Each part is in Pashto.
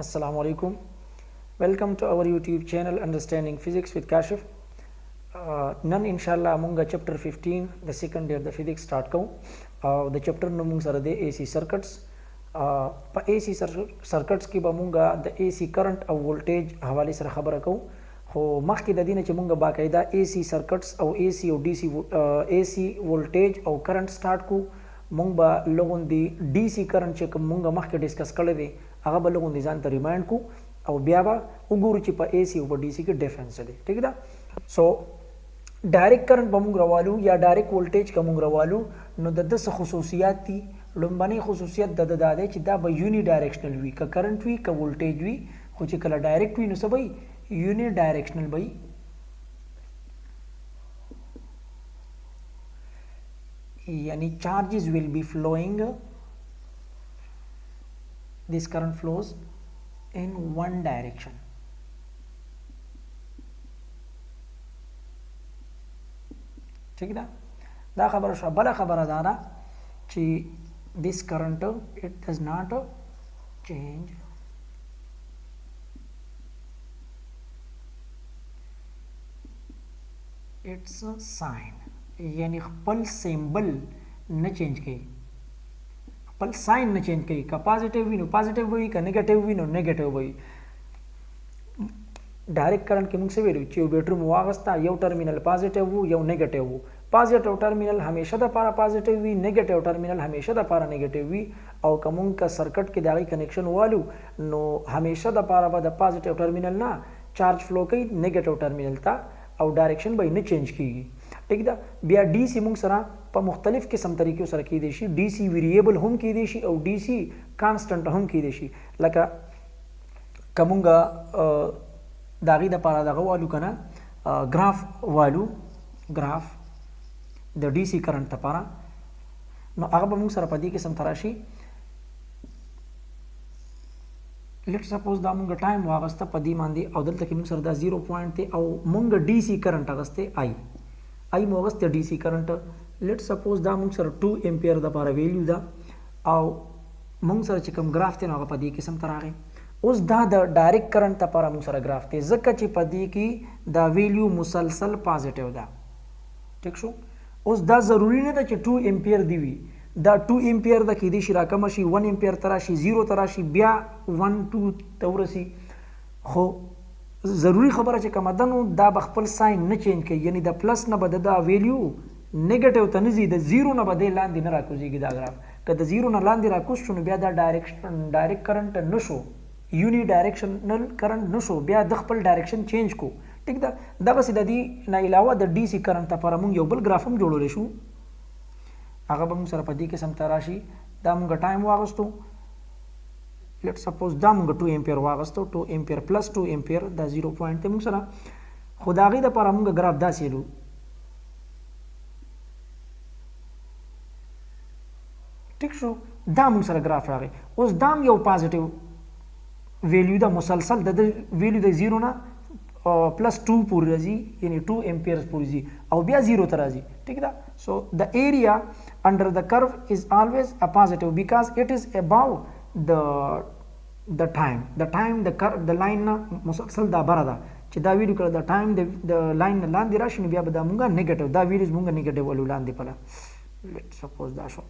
Assalamu alaikum. Welcome to our YouTube channel Understanding Physics with Kashif. Nan inshallah munga chapter 15 the second year the physics start kau. The chapter no mung sara de AC circuits. Pa AC circuits ki ba munga the AC current or voltage hawali sara khabara kau. خو مخکې د دینه چې مونږ باقاعده AC circuits او AC او DC AC voltage او current start کو مونږ به لغوندي DC current چې کوم مونږ مخکې ډیسکس کړی دی هغه به لغوندي ځان ته ریمایند کو او بیا به وګورو چې په AC او په DC کې ډیفرنس دی ٹھیک ده. سو ډایرکټ کرنٹ به مونږ راوالو یا ډایرکټ وولټیج که مونږ راوالو نو د څه خصوصیات دي. لومبنی خصوصیت د دا دی چې دا به یونی ډایرکشنل وي، که کرنٹ وي که وولټیج وي، خو چې کله ډایرکټ وي نو څه به unidirectional by yani charges will be flowing, this current flows in one direction. ठीक है दा खबर शो बला खबर दाना कि this current it does not change its sign, यानी खपल सिंबल न चेंज कई, खपल साइन न चेंज कई, का पॉजिटिव भी नो पॉजिटिव हुई, का नेगेटिव भी नो नेगेटिव हुई. डायरेक्ट करंट के मुंग से वेरू चियो बेडरूम वागस्ता यो टर्मिनल पॉजिटिव हो यो नेगेटिव हो. पॉजिटिव टर्मिनल हमेशा द पारा पॉजिटिव हुई, नेगेटिव टर्मिनल हमेशा द पारा नेगेटिव हुई. और कमुंग का सर्किट के दागी कनेक्शन वालू नो हमेशा द पारा बा द पॉजिटिव टर्मिनल ना चार्ज फ्लो कई नेगेटिव टर्मिनल था और डायरेक्शन भाई ने चेंज कीगी. ठीक है बिया डीसी मुंग सरा पर मुख्तलिफ किस्म तरीक़ों सर की देशी. डीसी वेरिएबल हम की देशी और डीसी कांस्टेंट हम की देशी. लका कमुंगा दागी द पारा दागा वालू कना ग्राफ वालू ग्राफ द डीसी करंट तपारा नो आगा मुंग सरा पदी किस्म तराशी. लेट सपोज दा मुंग टाइम वागस्ता पदी मांदी और दल तक मुंग सर दा 0 पॉइंट थे और मुंग डीसी करंट अगस्ते आई मोगस्ते डीसी करंट. लेट सपोज दा मुंग सर 2 एम्पियर दा पारा वैल्यू दा और मुंग सर चिकम ग्राफ थे ना पदी किस्म तरागे उस दा द डायरेक्ट करंट ता पारा मुंग सर ग्राफ थे जक्का ची पदी की दा वैल्यू मुसलसल पॉजिटिव दा. ठीक शो उस दा जरूरी नहीं था कि 2 एम्पियर दीवी दा 2 एम्पियर दा की दिशी राकमशी 1 एम्पियर तराशी 0 तराशी बिया 1 2 तौरसी. खो जरूरी खबर है कि मदनो दा बखपल साइन न चेंज के यानी दा प्लस न बद दा वैल्यू नेगेटिव तनजी द 0 न बदे लांदी न राकुजी की दा ग्राफ कद 0 न लांदी राकुस सुन बिया दा डायरेक्ट करंट न शो यूनी डायरेक्शनल करंट न शो बिया दखपल डायरेक्शन चेंज को. ठीक दा दगा सिदा दी ना इलावा द डीसी करंट ता पर मुंग यो बल ग्राफ हम जोड़ो लेशु आगा बम सर पदी के समता राशि दा मुंग टाइम वागस्तो. लेट सपोज दा मुंग 2 एम्पियर वागस्तो 2 एम्पियर प्लस 2 एम्पियर दा 0 पॉइंट ते मुंग सरा खुदागी दा पर मुंग ग्राफ दा सेलू. ठीक शो दा मुंग सर ग्राफ रागे उस दाम यो पॉजिटिव वैल्यू दा मुसलसल द वैल्यू दा 0 ना प्लस 2 पूरी रजी यानी 2 एम्पियर्स पूरी जी और बिया 0 तरह जी. ठीक है so the area under the curve is always a positive because it is about the time the curve the line ना मुसलसल दा बरदा च दा वीडियो कर द टाइम द लाइन लांदी राशि बिया बदा मुंगा नेगेटिव दा वीडियोस मुंगा नेगेटिव वालू लांदी पला. लेट सपोज दा शो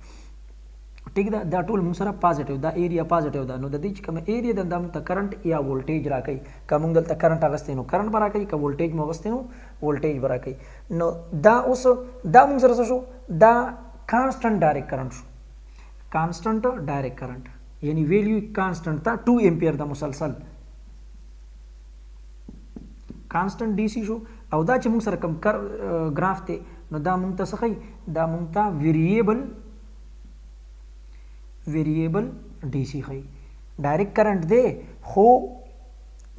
ठीक है दा टूल मुंसरा पॉजिटिव दा एरिया पॉजिटिव दा नो द दिच कम एरिया द दम त करंट या वोल्टेज रा कई का मुंगल त करंट अगस्ते नो करंट बरा कई का वोल्टेज मो अगस्ते नो वोल्टेज बरा कई नो दा उस दा मुंसरा सो दा constant direct current constant direct current यानी वैल्यू कांस्टेंट था 2 एम्पियर दा मुसलसल कांस्टेंट डीसी शो और दा च मुंसरा कम कर ग्राफ थे नो दा मुंग त सखई दा मुंग ता वेरिएबल डीसी खई डायरेक्ट करंट दे हो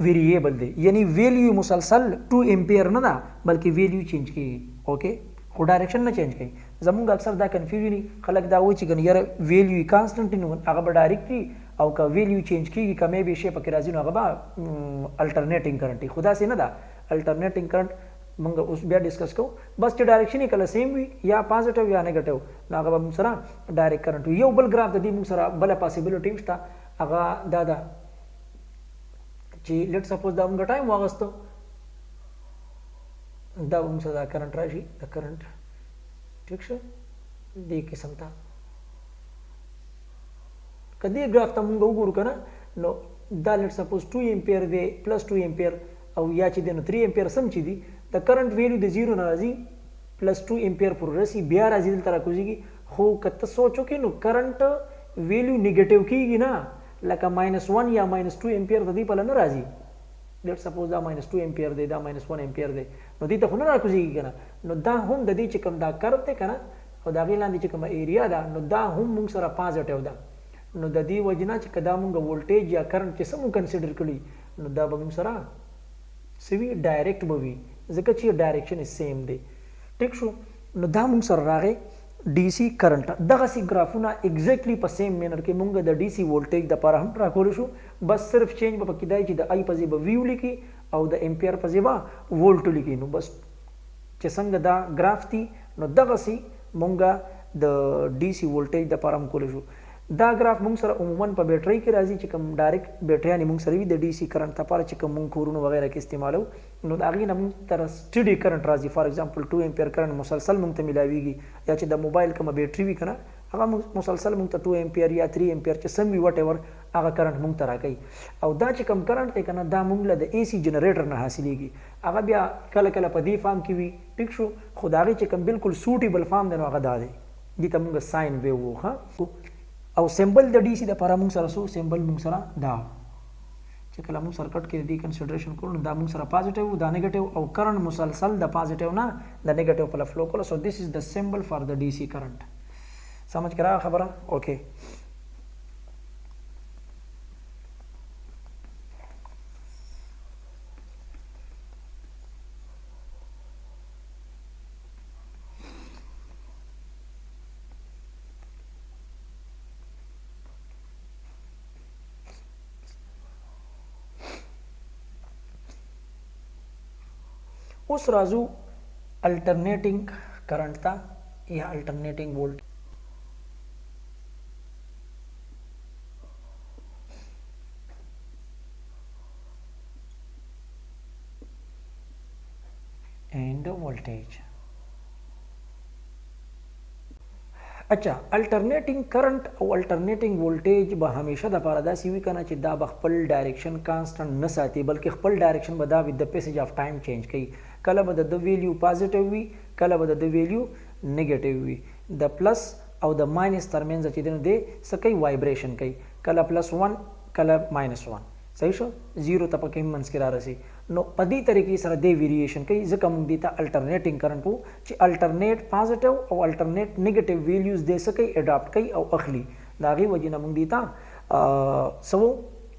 वेरिएबल दे यानी वैल्यू मुसलसल 2 एम्पियर न दा बल्कि वैल्यू चेंज की. ओके हो डायरेक्शन न चेंज की जमुंग अक्सर दा कंफ्यूजन खलक दा वो चिकन यार वैल्यू कांस्टेंट नु अगर डायरेक्टली और का वैल्यू चेंज की का मे भी शेप के राजी नो अगर अल्टरनेटिंग करंट खुदा से न दा अल्टरनेटिंग करंट मंग उस बिया डिस्कस को बस जो डायरेक्शन ही कल सेम भी या पॉजिटिव या नेगेटिव ना का मुसरा डायरेक्ट करंट यो बल ग्राफ दी मुसरा बल पॉसिबिलिटीज था अगा दादा چې لیټ سپوز دا موږ ټایم واغسته دا موږ سره دا کرنٹ راشي دا کرنٹ ٹھیک شو دې قسم ته کدی ګراف ته موږ وګورو کنه نو دا لیټ سپوز 2 امپیر دی پلس 2 امپیر او یا چې دی نو 3 امپیر سم چې دی د کرنٹ ویلیو د 0 نه راځي پلس 2 امپیر پر رسی بیا راځي دلته راکوزیږي خو کته سوچو کې نو کرنٹ ویلیو نیگیټیو کیږي نه لکه -1 یا -2 امپیر د دې په لنه راځي لیټ سپوز دا -2 امپیر دی دا -1 امپیر دی نو دې ته خو نه راکوزیږي کنه نو دا هم د دې چې کوم دا کرب دی کنه او دا غی لاندې چې کوم ایریا ده نو دا هم موږ سره پازیټیو ده نو د دې وجنه چې کدا موږ وولټیج یا کرنٹ چې سم کنسیډر کړی نو دا به موږ سره سوي ډایرکټ به وي ځکه چې ډایرکشن سیم دی ټیک شو نو دا موږ سره راغی ډي سي کرنٹ دغه سي ګرافونه ایگزیکټلی په سیم مینر کې موږ د ډي سي وولټیج د لپاره هم راکول شو بس صرف چینج به پکې دی چې د آی په ځای به ویو لیکي او د امپیر په ځای به وولټ لیکي نو بس چې څنګه دا ګراف دی نو دغه سي موږ د ډي سي وولټیج د لپاره هم کول شو دا ګراف موږ سره عموما په بیټری کې راځي چې کوم ډایرکټ بیټریانې موږ سره وي د ډي سي کرنٹ لپاره چې کوم موږ کورونو وغیرہ کې استعمالو نو د هغې نه موږ تر سټډي کرنٹ راځي فار ایگزامپل 2 امپیر کرنٹ مسلسل موږ ته میلاویږي یا چې د موبایل کومه بیټري وي که نه هغه مسلسل موږ ته 2 امپیر یا 3 امپیر چې سم وي وټ ایور هغه کرنٹ موږ ته راکوي او دا چې کوم کرنٹ دی که نه دا موږ له د اے سی جنریټر نه حاصلېږي هغه بیا کله کله په دې فارم کې وي ټیک شو خو د هغې چې کوم بالکل سوټیبل فارم دی نو هغه دا دی دې ته موږ ساین ویو وو ښه او سیمبل د ډي سي د لپاره موږ سره سو سیمبل موږ سره دا چې کله موږ سرکټ کې دې کنسیډریشن کړو نو دا موږ سره پازیټیو دا نیگیټیو او کرنٹ مسلسل د پازیټیو نه د نیگیټیو په فلو کولو سو دیس از د سیمبل فار د ډي سي کرنٹ سمجھ کرا خبره اوکے اوس راځو الټرنیټینګ کرنٹ ته یا الټرنیټینګ وولټ اینڈ وولټیج اچھا الټرنیټینګ کرنٹ او الټرنیټینګ وولټیج به همیشه د لپاره داسې وي که نه چې دا به خپل ډایرکشن کانسټنټ نه ساتي بلکې خپل ډایرکشن به دا وي د پیسیج اف ټایم چینج کوي کله به د ویلیو پازیټیو وي کله به د ویلیو نیگیټیو وي د پلس او د ماینس ترمنځ چې دی نو دی څه کوي وایبریشن کوي کله +1 کله -1 صحیح شو زیرو ته پکې منځ کې را رسي نو په دې طریقې سره دی ویریشن کوي ځکه موږ دې ته الټرنیټینګ کرنٹ وو چې الټرنیټ پازیټیو او الټرنیټ نیگیټیو ویلیوز دې څه کوي اډاپټ کوي او اخلي د هغې وجې نه موږ دې ته څه وو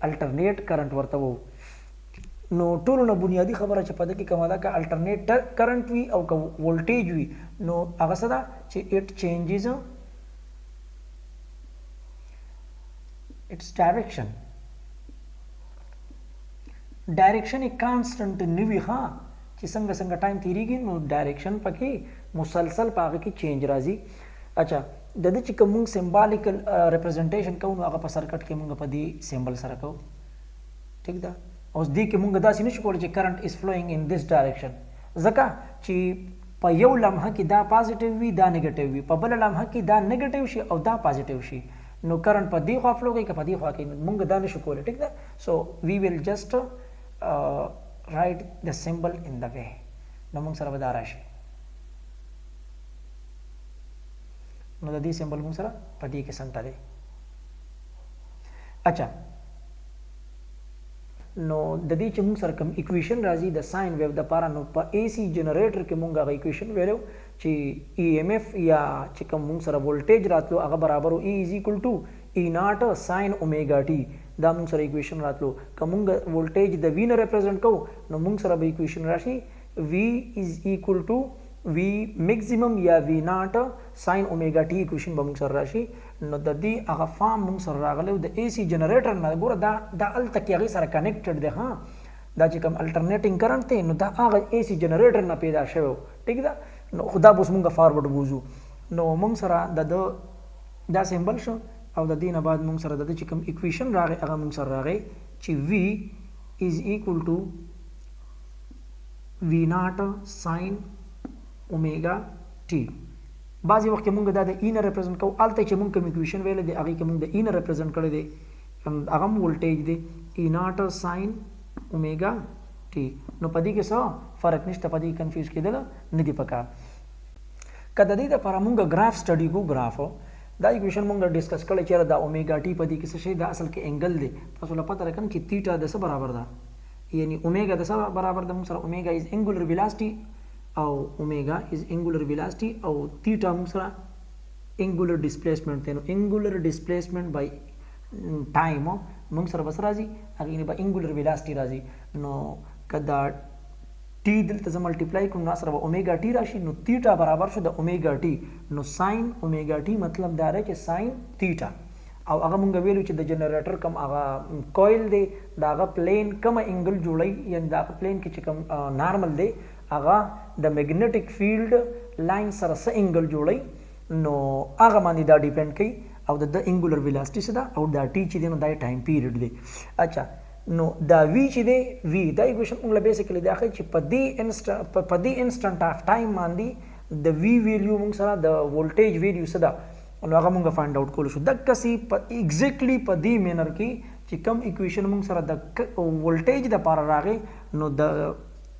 الټرنیټ کرنٹ ورته وو نو ټولو نه بنیادي خبره چې په دې کې کومه ده که الټرنیټ کرنٹ وي او که وولټیج وي نو هغه څه ده چې اټ چینجز اټس ډایرکشن ډایرکشن یې کانسټنټ نه وي ښه چې څنګه څنګه ټایم تېرېږي نو ډایرکشن پکې مسلسل په هغه کې چینج راځي اچھا د دې چې کوم موږ سمبالیکل ریپرزنټیشن کوو نو هغه په سرکټ کې موږ په دې سمبل سره کوو ټیک ده اوس دې کې موږ داسې نشو کولی چې کرنٹ از فلوینګ ان دس ډایرکشن ځکه چې په یو لمحه کې دا پازیټیو وي دا نیگیټیو وي په بله لمحه کې دا نیگیټیو شي او دا پازیټیو شي نو کرنٹ په دې خوا فلو کوي که په دې خوا کوي موږ دا نشو کولی ټیک ده سو وی ویل جسټ write the symbol in the way نو موږ سره به دا راشي نو د دې سمبل موږ سره په دې قسم ته دی اچھا نو د دې چې موږ سره کوم اکویشن راځي د ساین ویو د پاره نو په اے سی جنریټر کې موږ هغه اکویشن ویلو چې ای ایم ایف یا چې کوم موږ سره وولټیج راتلو هغه برابر ای از ایکول ټو ای ناٹ ساین اومیگا ټي دا موږ سره اکویشن راتلو که موږ وولټیج د وی نه ریپرزنټ کوو نو موږ سره به اکویشن راشي وی از ایکول ټو وی میکزیمم یا وی ناٹ ساین اومیگا ټي اکویشن به موږ سره راشي نو د دې هغه فارم موږ سره راغلی د اے سی جنریټر نه ګوره دا هلته کې هغې سره کنیکټډ دی ها دا چې کوم الټرنیټینګ کرنټ دی نو دا هغه اے سی جنریټر نه پیدا شوی ټیک ده نو خو دا به اوس موږ فارورډ بوځو نو موږ سره دا سمبل شو او د دې نه بعد موږ سره د چې کوم اکویشن راغی هغه موږ سره راغی چې وی is equal to V naught sine omega T बाजी वक्त के मुंग दा ई ने रिप्रेजेंट को आलते के मुंग कम इक्वेशन वेले दे आगे के मुंग द ई ने रिप्रेजेंट करे दे अगम वोल्टेज दे ई नाट साइन ओमेगा टी नो पदी के सो फर्क निश्त पदी कंफ्यूज के दल निधि पका कददी द पर मुंग ग्राफ स्टडी को ग्राफ दा इक्वेशन मुंग डिस्कस करे चेरा दा ओमेगा टी पदी के से दा असल के एंगल दे तसला पता रकन कि थीटा दस बराबर दा यानी ओमेगा दस बराबर दा मुंग सर ओमेगा इज एंगुलर वेलोसिटी और ओमेगा इज एंगुलर वेलोसिटी और थीटा मुंग सर एंगुलर डिस्प्लेसमेंट तेनो एंगुलर डिस्प्लेसमेंट बाय टाइम मुंग सर बस राजी अगे बा एंगुलर वेलोसिटी राजी नो कदा टी दिल तज मल्टीप्लाई कुना सर ओमेगा टी राशि नो थीटा बराबर शुद्ध ओमेगा टी नो साइन ओमेगा टी मतलब दारे के साइन थीटा और अगर मुंग वेल्यू च द जनरेटर कम आगा कॉइल दे दागा प्लेन कम एंगल जोड़ई या दागा प्लेन के चिकम नॉर्मल दे आगा द मैग्नेटिक फील्ड लाइन सर स एंगल जोड़ई नो आगा मानी दा डिपेंड कई और द एंगुलर वेलोसिटी से दा और द टी च दे नो दा टाइम पीरियड दे अच्छा नो द वी च दे वी द इक्वेशन उंगला बेसिकली दाखिल च पदी इंस्टेंट ऑफ टाइम मांदी द वी वैल्यू मुंग सरा द वोल्टेज वैल्यू सदा और आगा मुंग फाइंड आउट कोल शु दक्कसी एग्जैक्टली पदी मेनर की च कम इक्वेशन मुंग सरा द वोल्टेज द पारा रागे नो द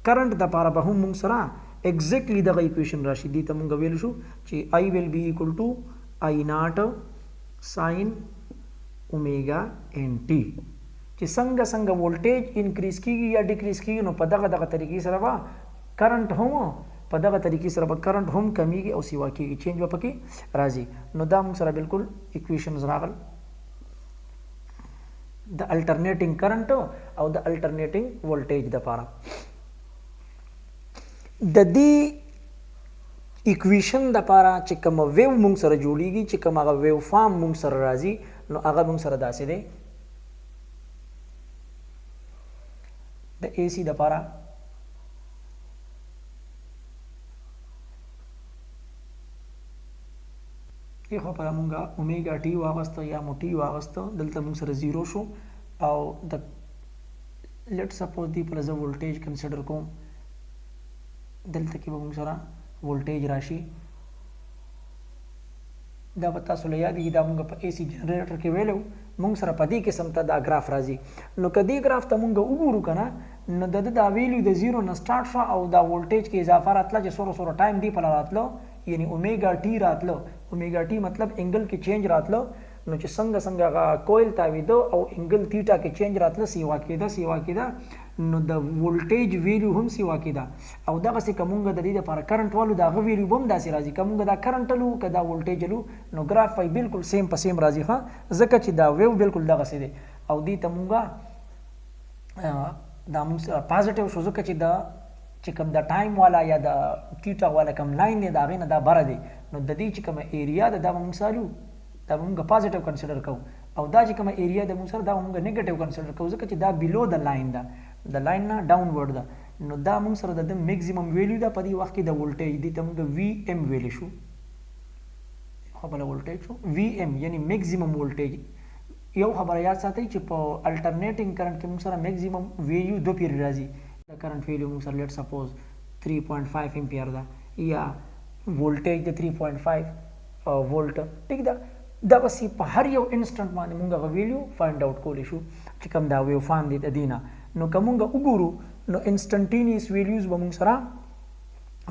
करंट द पारा बहु मुंग सरा एग्जैक्टली द इक्वेशन राशि दी त मुंग वैल्यू शु च I will be equal to I naught sine omega N T कि संग संग वोल्टेज इंक्रीज की या डिक्रीज की नो पदग दग तरीके से रवा करंट हो पदग तरीके से रवा करंट होम कमी की और सिवा की चेंज वपकी राजी नो दाम सरा बिल्कुल इक्वेशंस रागल द अल्टरनेटिंग करंट और द अल्टरनेटिंग वोल्टेज द पारा द दी इक्वेशन द पारा चिकम वेव मुंग सर जोड़ीगी चिकम आगा वेव फॉर्म मुंग सर राजी नो आगा मुंग सर दासे दे द AC द पारा ये खबर मुंगा ओमेगा टी वागस्त या मोटी वागस्त दलता मुंग सर जीरो शो और the let suppose the plus the voltage consider को दलता की मुंग सरा वोल्टेज राशि दा बता सुलया दी दा मुंगा AC जनरेटर के वेलो मुंग सरा पदी के समता दा ग्राफ राजी नो कदी ग्राफ त मुंगा उगुरु कना न द दा वैल्यू द जीरो न स्टार्ट शा और दा वोल्टेज के इजाफा रातला जे सोरो सोरो टाइम दी पला रातलो यानी ओमेगा टी रातलो ओमेगा टी मतलब एंगल के चेंज रातलो नो च संग संग कोइल ताविदो और एंगल थीटा के चेंज रातलो सिवा केदा नो द वोल्टेज वैल्यू हम सिवा केदा और दा से कमुंगा द दी पर करंट वालू दा वैल्यू बम दा से राजी कमुंगा दा करंट लू कदा वोल्टेज लू नो ग्राफ पाई बिल्कुल सेम प सेम राजी हां जका च दा वेव बिल्कुल दा से दे और दी तमुंगा दा मुंग पॉजिटिव शो जका च दा चिकम द टाइम वाला या द थीटा वाला कम लाइन ने दा गे दा बारा दे नो द दी चिकम एरिया दा मुंग सालू दा मुंग पॉजिटिव कंसीडर को और दा चिकम एरिया द मुंग सर दा मुंग नेगेटिव कंसीडर को जका च दा बिलो द लाइन ना डाउनवर्ड दा नो दा मुंग सर द मैक्सिमम वैल्यू दा पदी वक्त द वोल्टेज दी तमुंग वीएम वैल्यू शो खबर वोल्टेज शो वीएम यानी मैक्सिमम वोल्टेज यो खबर याद साथी च अल्टरनेटिंग करंट के मुंग सर मैक्सिमम वैल्यू दो पीरियड राजी द करंट वैल्यू मुंग सर लेट सपोज 3.5 एम्पियर दा या वोल्टेज द 3.5 वोल्ट ठीक दा बस हर यो इंस्टेंट माने मुंगा वैल्यू फाइंड आउट को इशू चिकम दा वेव फॉर्म दी दीना नो कमुंगा उगुरु नो इंस्टेंटेनियस वैल्यूज बमुंग सरा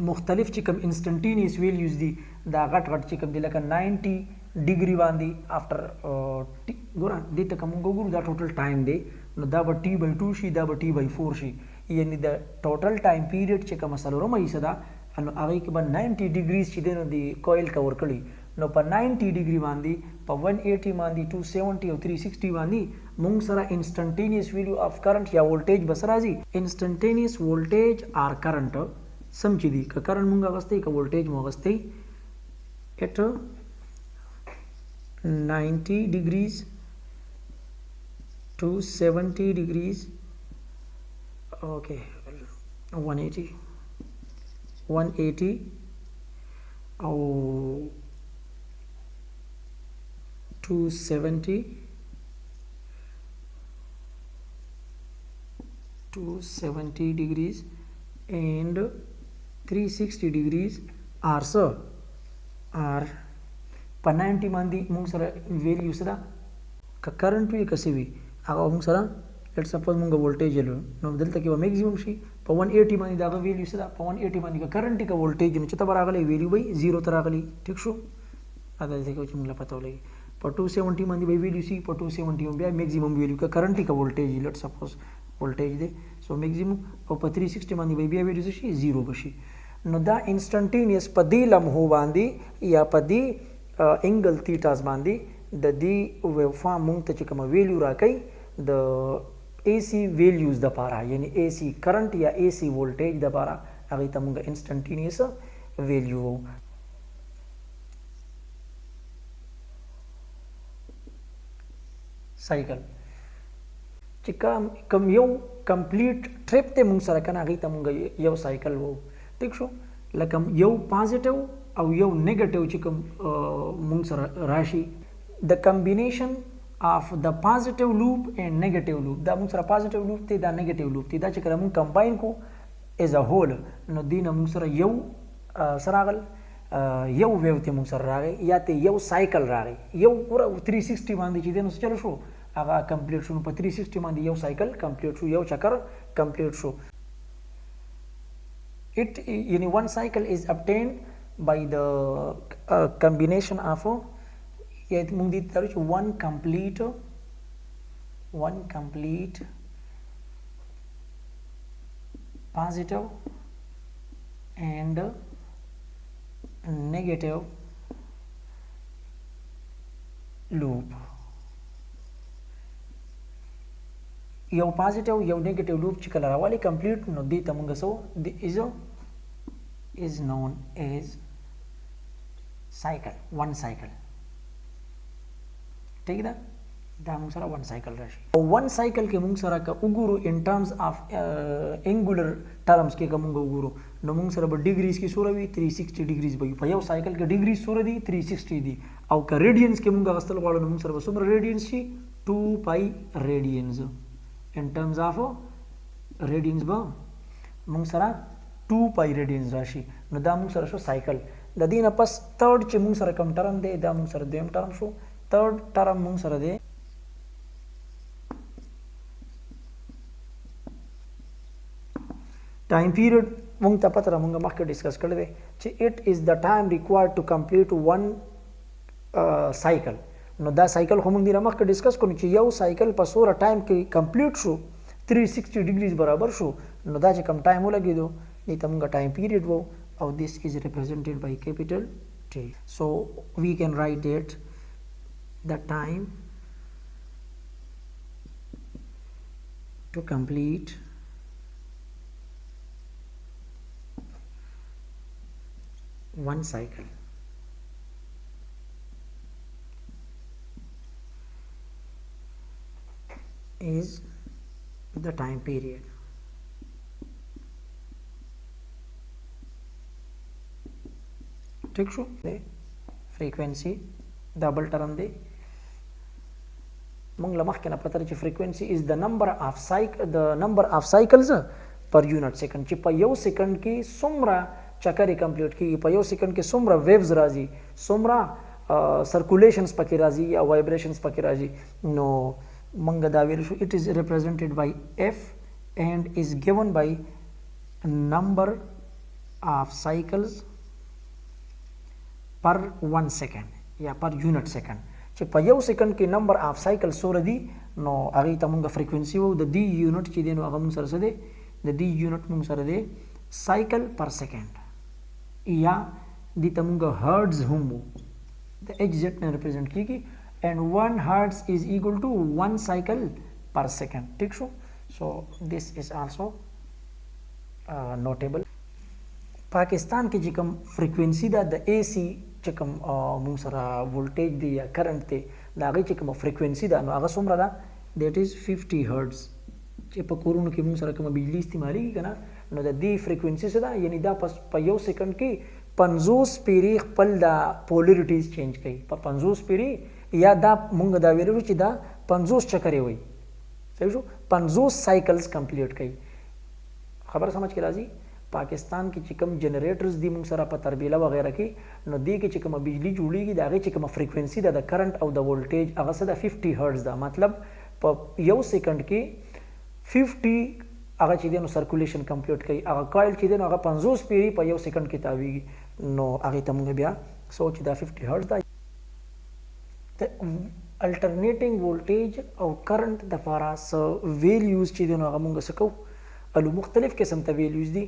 मुख्तलिफ चिकम इंस्टेंटेनियस वैल्यूज दी दा गट गट चिकम दी लका 90 डिग्री वांदी आफ्टर गोरा दी तक मुंगा उगुरु दा टोटल टाइम दे नो दा ब t/2 शी दा ब t/4 शी यानी द टोटल टाइम पीरियड चिकम असलो रमई सदा अनु आगे के बाद 90 डिग्रीज ची देनो दी कॉइल कवर कड़ी नो पर 90 डिग्री वांदी पर 180 वांदी 270 और 360 वांदी मुंग सरा इंस्टेंटेनियस वैल्यू ऑफ करंट या वोल्टेज बसराजी इंस्टेंटेनियस वोल्टेज आर करंट समझी का करंट मुंगा गस्ते का वोल्टेज मोगस्ते एट 90 डिग्रीज टू 70 डिग्रीज ओके 180 और 270 270 degrees and 360 degrees are so are په 90 باندې موږ سره ویلیو سره که کرنټ وي که څه وي هغه موږ سره لیټ سپوز موږ وولټیج لرو نو دلته کې به میکسیمم شي په 180 باندې دا ویلیو سره په 180 باندې که کرنټ که وولټیج نو چې ته راغلی ویلیو به 0 ته راغلی ټیک شو دا دې چې موږ پته ولګي په 270 باندې به ویلیو سي په 270 بیا میکسیمم ویلیو که کرنټ که وولټیج لیټ سپوز وولټیج دی سو میکسیمم او په 360 باندې به بیا ویلیو شي 0 بشي نو دا انسټنټینیس په دې لمحو باندې یا په دې انګل تیټاز باندې د دې ویو فارم مونږ ته چې کوم ویلیو راکړي د AC ویلیوز د پاره یعنی AC کرنٹ یا AC وولټیج د پاره هغه ته مونږ انسټنټینیس ویلیو سایکل چې کوم یو کمپلیټ ټریپ ته مونږ سره کنه هغه ته مونږ یو سایکل وو ٹھیک شو لکه یو پازیټیو او یو نیگیټیو چې کوم مونږ سره راشي د کمبینیشن of the positive loop and negative loop دا موږ سره positive loop ته دا negative loop ته دا چې کله موږ کمباین کو as a whole نو دینه موږ سره یو سراغل یو ویو ته موږ سره راغی یا ته یو سایکل راغی یو پورا 360 باندې چې دینه چلو شو هغه کمپلیټ شو په 360 باندې یو سایکل کمپلیټ شو یو چکر کمپلیټ شو it یعنی one cycle is obtained by the combination of یا موږ دې تر چې one complete positive and negative loop یو پازیټیو یو نیگیټیو لوپ چې کله راوالي کمپلیټ نو دې ته موږ سو is known as cycle one cycle ٹھیک ده دا موږ سره one cycle راشي او one cycle کې موږ سره که وګورو in terms of angular terms کې کوم وګورو نو موږ سره به ډیګریز کې سوره وي 360 ډیګریز به په یو سایکل کې ډیګریز سوره دي 360 دي او که ریډینز کې موږ غستل غواړو نو موږ سره به څومره ریډینز شي 2 پای ریډینز in terms of radians به موږ سره 2 پای ریډینز راشي نو دا موږ سره شو سایکل د دې نه پس تھرد چې موږ سره کوم ټرم دی دا موږ سره دویم ټرم شو تھرد ټرم موږ سره دی ټایم پیریډ موږ ته پته را موږ مخکې ډیسکس کړی دی چې اٹ از د ټایم ریکوایرډ ټو کمپلیټ ون سایکل نو دا سایکل خو موږ دی مخکې ډیسکس کړو چې یو سایکل په سوره ټایم کې کمپلیټ شو 360 ډیګریز برابر شو نو دا چې کم ټایم ولګیدو دې ته موږ ټایم پیریډ وو او this is represented by capital T so we can write it the time to complete one cycle is the time period ٹھیک شو frequency double term دی موږ لمخ کنه پته چې frequency is the number of cycles per unit second چې په یو سکند کې څومره چکرې کمپلیټ کیږي په یو سکند کې څومره ویوز راځي څومره سرکولیشنز پکې راځي یا وایبریشنز پکې راځي نو موږ دا ویل شو it is represented by f and is given by number of cycles per 1 second یا per unit second چې په یو سکند کې نمبر اف سایکل سوره دي نو هغه ته موږ فریکوئنسي وو د دی یونټ چې دی نو هغه موږ سره څه دی د دی یونټ موږ سره دی سایکل پر سکند یا دې ته موږ هرټز هم وو د ایچ زیډ نه ریپرزینټ کیږي and 1 hertz is equal to 1 cycle per second ٹھیک شو so this is also notable پاکستان کې چې کوم فریکوئنسي دا د AC چې کوم موږ سره وولټیج دی یا کرنٹ دی دا هغه چې کوم فریکوئنسي دا نو هغه څومره ده that is 50 hertz چې په کورونو کې موږ سره کوم بجلی استعمالي کنه نو د دې فریکوئنسي څه ده یعنی دا په یو سکند کې 50 پیری خپل دا پولریټیز چینج کوي په 50 پیری یا دا مونږ دا ویلو چې دا 50 چکرې وي صحیح شو 50 سایکلز کمپلیټ کړي. خبر سمجھ کې راځي. پاکستان کې چې کوم جنریټرز دي موږ سره په تربیله وغیرہ کې نو دې کې چې کوم بجلی جوړیږي دا غي چې کوم فریکوئنسي ده د کرنٹ او د وولټیج هغه څه د 50 هرتز ده. مطلب په یو سکند کې 50 هغه چې دینو سرکولیشن کمپلیټ کوي. هغه کایل چې دینو هغه 50 پیری په یو سکند کې تاویږي نو هغه ته موږ بیا سوچ دا 50 هرتز ده. د الټرنیټینګ وولټیج او کرنٹ د لپاره س ویلیوز چې دینو هغه موږ سکو الو مختلف قسم ته ویلیوز دي.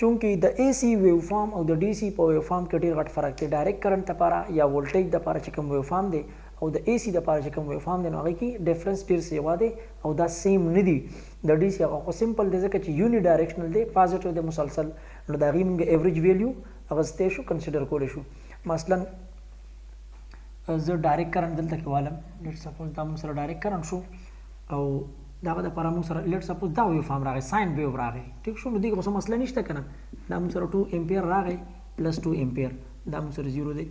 چونکه د اي سي ویو فارم او د ډي سي په ویو فارم کې ډیر غټ فرق دی. ډایرکټ کرنٹ لپاره یا وولټیج لپاره چې کوم ویو فارم دی او د اي سي لپاره چې کوم ویو فارم دی نو هغه کې ډیفرنس ډیر سیوا دی او دا سیم نه دی. د ډي سي هغه سمپل دی ځکه چې یونی ډایرکشنل دی پازیټیو دی مسلسل نو دا غي موږ ایوریج ویلیو هغه ستې شو کنسیډر کولای شو. مثلا زه ډایرکټ کرنٹ دلته کې والم لیټ سپوز دا موږ سره ډایرکټ کرنٹ شو او دا د لپاره موږ سره لیټ سپوز دا ویو فارم راغی ساين ویو راغی ټیک شو. نو دغه څه مسله نشته کنه. دا موږ سره 2 امپیر راغی پلس 2 امپیر دا موږ سره 0 دی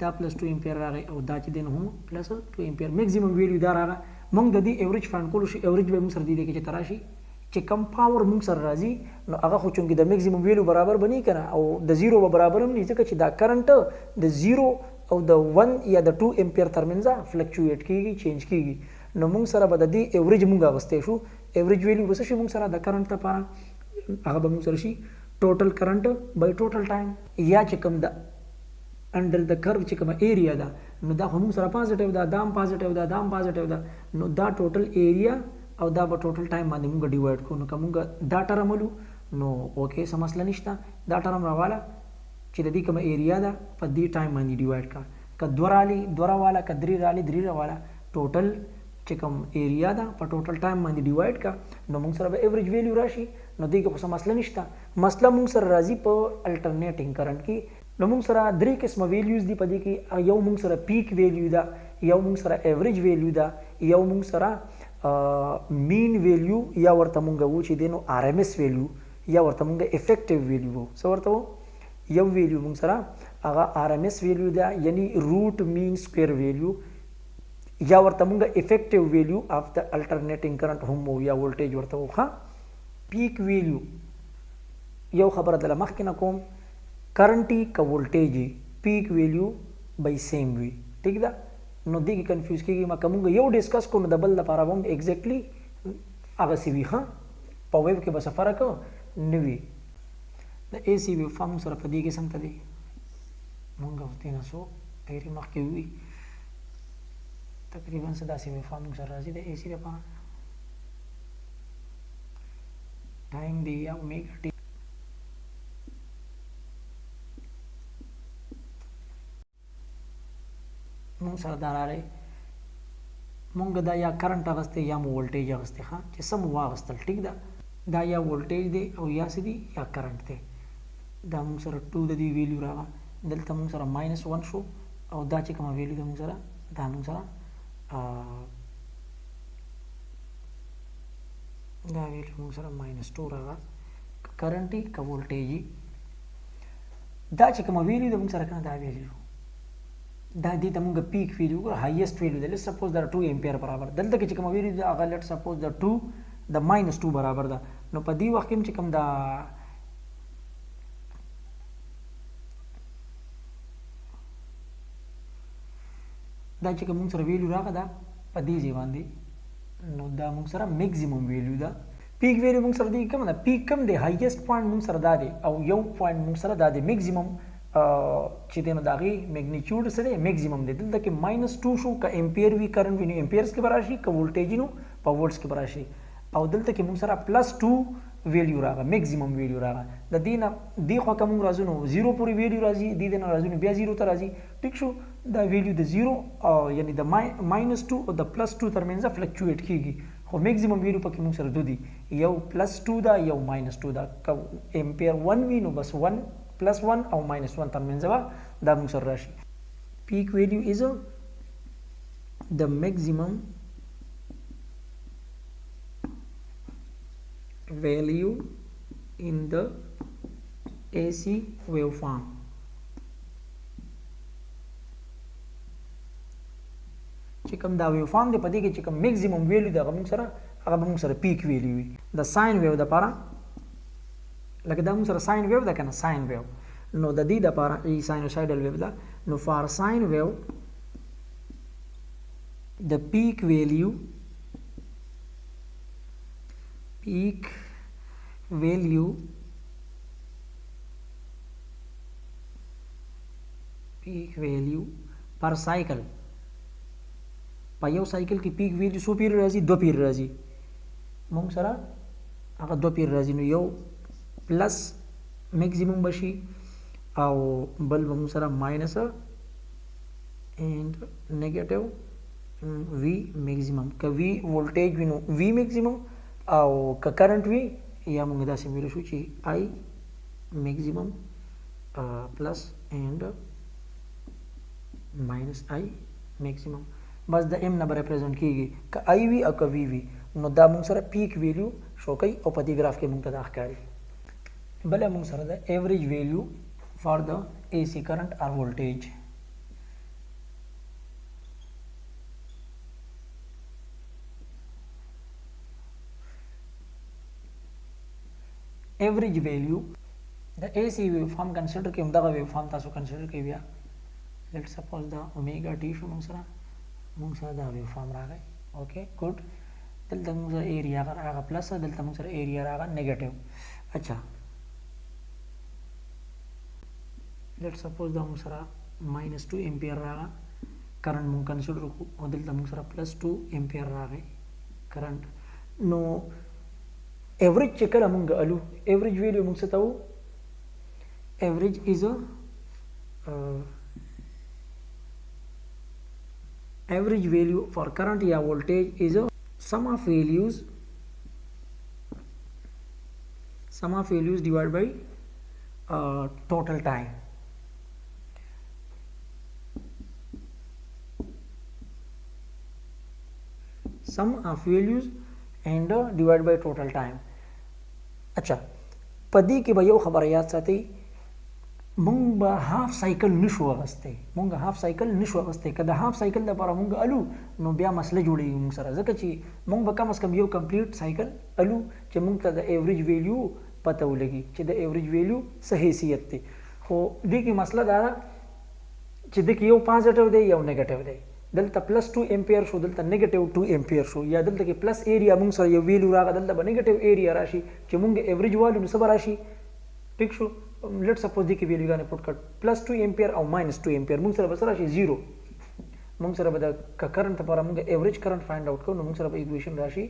دا پلس 2 امپیر راغی او دا چې دین هم پلس 2 امپیر میکسیمم ویلیو دا راغی. موږ د دې ایوریج فایند کولو شي. ایوریج به موږ سره دی کې چې تراشي چې کم پاور موږ سره راځي نو هغه خو چونګې د میکسیمم ویلیو برابر بنی کنه او د 0 برابر هم نه ځکه چې دا کرنٹ د 0 او د 1 یا د 2 امپیر ترمنځ فلکچویټ کیږي چینج کیږي. نو موږ سره به د دې ایوریج موږ غوښتې شو. ایوریج ویلیو وسه شي موږ سره د کرنٹ لپاره هغه به موږ سره شي ټوټل کرنٹ بای ټوټل ټایم یا چې کوم د انډر د کرو چې کوم ایریا ده نو دا هم سره پازیټیو ده دام پازیټیو ده دام پازیټیو ده نو دا ټوټل ایریا او دا به ټوټل ټایم باندې موږ ډیوایډ کوو. نو کومه دا ټرم ولو نو اوکې سم مسله نشته. دا ټرم راواله چې د دې کوم ایریا ده په دې ټایم باندې ډیوایډ کا ک دورالي دوراواله ک درې رالي درې راواله ټوټل چې کوم ایریا ده په ټوټل ټایم باندې ډیوایډ کا نو موږ سره به ایوریج ویلیو راشي. نو دغه څه مسله نشته. مسله موږ سره راځي په الټرنیټینګ کرنٹ کې. نو موږ سره درې قسمه ویلیوز دي په دې کې. یو موږ سره پیک ویلیو ده یو موږ سره ایوریج ویلیو ده یو موږ سره مین ویلیو یا ورته موږ وو چې دینو آر ام اس ویلیو یا ورته موږ افیکټیو ویلیو څه ورته وو. یو ویلیو موږ سره هغه آر ام اس ویلیو ده یعنی روټ مین سکوير ویلیو یا ورته موږ افیکټیو ویلیو اف د الټرنیټینګ کرنٹ هم یا وولټیج ورته وو. ها پیک ویلیو یو خبره د مخ کې نه کوم کرنټي ک وولټیج پیک ویلیو بای سیم وی ٹھیک ده. نو دغه کنفیوز کیږي ما کوم یو ډیسکس کو نو د بل لپاره هم ایگزیکټلی هغه سی وی. ها په ویب کې بس فرق نه وی. د ای سی وی فارم سره په دې کې سم ته دی مونږ وته نه سو پیری مخ کې وی تقریبا صدا سی وی فارم سره راځي د ای سی لپاره ټایم دی یا اومېګا ټي مونږ سره دا راغی مونږ دا یا کرنٹ اغسته یا مو وولټیج اغسته. ها چې سم واغستل ټیک ده. دا یا وولټیج دی او یا سدي یا کرنٹ دی. دا موږ سره 2 د دې ویلیو راغله دلته موږ سره -1 شو او دا چې کوم ویلیو د موږ سره دا موږ سره دا ویلیو موږ سره -2 راغله کرنټي ک وولټیج. دا چې کوم ویلیو د موږ سره کنه دا ویلیو دا دې ته موږ پیک ویلیو هایست ویلیو د لیټ سپوز دا 2 امپیر برابر دلته کې چې کوم ویلیو دا هغه لیټ سپوز دا 2 د -2 برابر ده. نو په دې وخت کې چې کوم دا چې کوم سره ویلیو راغله دا په دې ځای باندې نو دا موږ سره میکسیمم ویلیو ده. پیک ویلیو موږ سره دی کوم ده پیک کم دی هایست پوینټ موږ سره دا دی او یو پوینټ موږ سره دا دی میکسیمم چې دینو داغي میگنیچیوډ سره میکسیمم دی. دلته کې -2 شو ک امپیر وی کرنٹ وی امپیرز کې براشي ک وولټیج نو په وولټس کې براشي او دلته کې موږ سره +2 ویلیو راغله میکسیمم ویلیو راغله. د دینه دی خو کوم راځو نو 0 پورې ویلیو راځي دی دینه راځو بیا 0 ته راځي ټیک شو. دا ویلیو د 0 یعنی د -2 او د +2 ترمنځ فلکچویټ کیږي خو میکسیمم ویلیو پکې موږ سره 2 دي یو +2 دا یو -2 دا ک امپیر 1 وی نو بس 1 +1 او -1 ترمنځ دا موږ سره راشي. پیک ویلیو از د میکسیمم value in the AC waveform. چې کوم دا ویو فارم دی په دې کې چې کوم میکسیمم ویلیو دا موږ سره هغه به موږ سره پیک ویلیو وي د ساین ویو دپاره لکه دا موږ سره ساین ویو ده که نه ساین ویو نو د دې دپاره ساینوسایډل ویو ده نو فار ساین ویو د پیک ویلیو پر سایکل په یو سایکل کې پیک ویلیو څو پیر راځي 2 پیر راځي موږ سره هغه 2 پیر راځي نو یو پلس میکزیمم بشي او بل به موږ سره ماینس اینڈ نیگیټیو وی میکزیمم که وی وولټیج وي نو وی میکزیمم او که کرنٹ وي یا موږ داسې ویلی شو چې آی میکزیمم پلس اینڈ ماینس آی میکزیمم بس د ایم نه به ریپرزنټ کیږي که آی وي او که وی وي نو دا موږ سره پیک ویلیو شو کوي او په دې ګراف کې موږ ته دا ښکاري بله موږ سره د ایوریج ویلیو فار د اے سی کرنٹ اور وولټیج ایوریج ویلیو د اے سی ویو فارم کنسیډر کوي همدغه ویو فارم تاسو کنسیډر کوي بیا لیټ سپوز دا اومیګا ټي شو موږ سره دا ویو فارم راغی اوکې ګډ دلته موږ سره ایریا راغی پلس دلته موږ سره ایریا راغی نیگیټیو اچھا لیټ سپوز دا موږ سره -2 امپیر راغی کرنٹ موږ کنسیډر وکړو او دلته موږ سره +2 امپیر راغی کرنٹ نو ایوریج چې کله موږ الو ایوریج ویلیو موږ څه ته وو ایوریج از average value for current या voltage is a sum of values divided by total time sum of values and divided by total time अच्छा پدې کې به یو خبره یاد ساتئ مونږ به هاف سایکل نشو اغستی که د هاف سایکل لپاره مونږ الو نو بیا مسله جوړیږي مونږ سره ځکه چې مونږ به کم از کم یو کمپلیټ سایکل الو چې مونږ ته د ایوریج ویلیو پته ولګي چې د ایوریج ویلیو څه حیثیت دی خو دې کې مسله دا ده چې دې کې یو پازیټیو دی یو نیگیټیو دی دلته +2 امپیر شو دلته -2 امپیر شو یا دلته کې پلس ایریا مونږ سره یو ویلیو راغی دلته به نیگیټیو ایریا راشي چې مونږ ایوریج والو نو څه به راشي ټیک شو لیټ سپوز دې کې ویلیو غانې پټ کړ +2 امپیر او -2 امپیر مونږ سره به څه راشي 0 مونږ سره به د کرنٹ لپاره مونږ ایوریج کرنٹ فایند آوټ کړو نو مونږ سره به ایکویشن راشي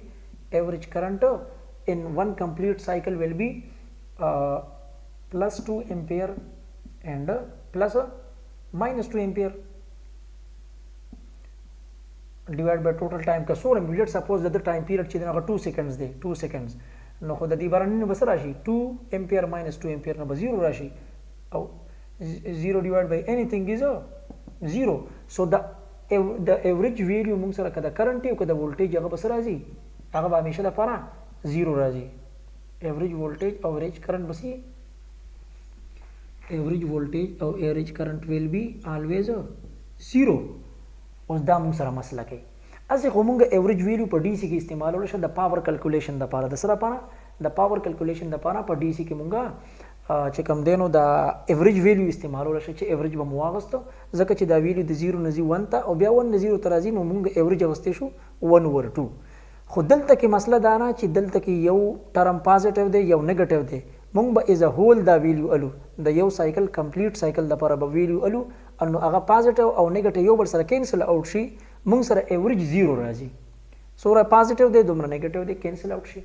ایوریج کرنٹ in one complete cycle will be +2 ampere and +2 ampere divided by total time का सोर let's suppose that the time period چې دغه 2 seconds دی 2 seconds نو خو د دې بارنه نه بس راشي 2 ampere -2 ampere نه به 0 راشي او 0 divided by anything is 0 so the average value موږ سره کده کرنٹ او کده وولټیج هغه بس راځي هغه به همیشه لپاره 0 راځي average voltage او average current بس average voltage او average current will be always 0 اوس دا موږ سره مسله کوي اسی خو موږ ایوریج ویلیو په ډي سی کې استعمالول شو د پاور کیلکولیشن لپاره د سره لپاره د پاور کیلکولیشن لپاره په ډي سی کې موږ چې کوم دینو د ایوریج ویلیو استعمالول شو چې ایوریج به مو واغستو ځکه چې دا ویلیو د 0 نه 1 ته او بیا 1 نه 0 ته راځي نو موږ ایوریج واغستې شو 1/2 خو دلته کې مسله دا نه چې دلته کې یو ټرم پازیټیو دی یو نیگیټیو دی موږ به از ا هول دا ویلیو الو د یو سایکل کمپلیټ سایکل لپاره به ویلیو الو انو هغه پازیټیو او نیگیټیو یو بل سره کینسل اوټ شي موږ سره ایوریج 0 راځي سوره پازیټیو دی دومره نیگیټیو دی کینسل اوټ شي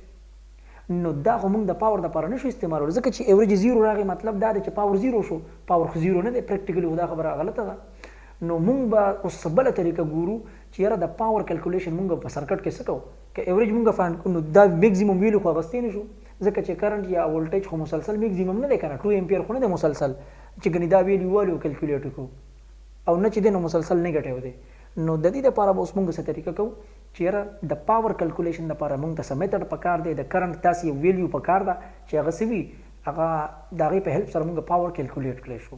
نو دا خو موږ د پاور لپاره نشو استعمالول ځکه چې ایوریج 0 راغی مطلب دا دی چې پاور 0 شو پاور خو 0 نه دی پریکټیکلی دا خبره غلطه ده نو موږ به اوس بل طریقه ګورو چې یاره د پاور کیلکولیشن موږ په سرکټ کې څه کوو که ایوریج موږ فایند نو دا میکزیمم ویلیو خو اغستې نه شو ځکه چې کرنٹ یا وولټیج خو مسلسل میکزیمم نه دی کنه 2 امپیر خو نه دی مسلسل چې ګنې دا ویلیو والو کیلکولیټ وکړو او نه چې دی نو مسلسل نیگیټیو دی نو د دې لپاره به اوس موږ څه طریقه کوو چې یاره د پاور کیلکولیشن لپاره موږ ته څه میتډ پکار دی د کرنٹ داسې یو ویلیو پکار ده چې هغه څه وي هغه د هغې په هیلپ سره موږ پاور کیلکولیټ کړی شو